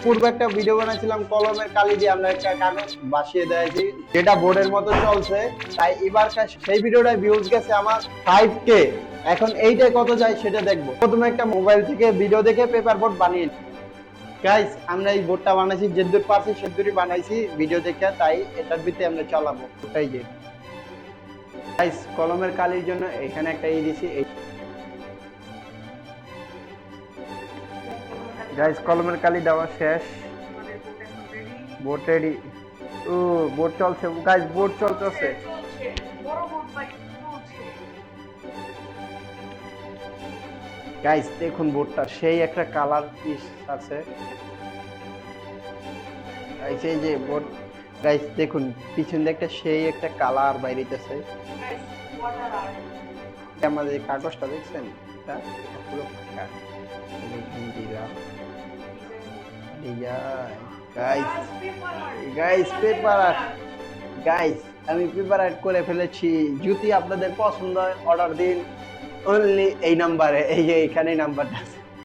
পূর্বে একটা ভিডিও বানাইছিলাম কলমের কালি দিয়ে আমরা একটা কাগজ বাসিয়ে দিয়েছি, যেটা বোর্ডের মতো চলছে। তাই এবার সেই ভিডিওটায় ভিউজ গেছে আমার 5K। এখন এইটাই কত যায় সেটা দেখবো। প্রথমে একটা মোবাইল থেকে ভিডিও দেখে পেপার বোর্ড বানিয়ে গাইস, আমরা এই বোর্ডটা বানাইছি, যেদূর পারছি সেদূরই বানাইছি ভিডিও দেখে। তাই এটার ভিতরে আমরা চালাবো। ওটাই যে গাইস, কলমের কালির জন্য এখানে একটা দিছি। গাইস, কলমের কালি দেওয়া শেষ, বোর্ড রেডি। ও বোর্ড চলছে গাইস, বোর্ড চলতেছে। গাইস দেখুন বোর্ডটা সেই একটা কালার পিস আছে। গাইস এই যে বোর্ড, গাইস দেখুন পিছন দিকে একটা সেই একটা কালার বাইরেতেছে। আমাদের কাগজটা দেখছেন, এটা পুরো ফাঁকা। এখানে দিলাম guys, guys paper art. Guys আমি পেপার আর্ট করে ফেলেছি। যদি আপনাদের পছন্দ হয় অর্ডার দিন অনলি এই নাম্বারে, এই যে এখানে নাম্বারটা আছে।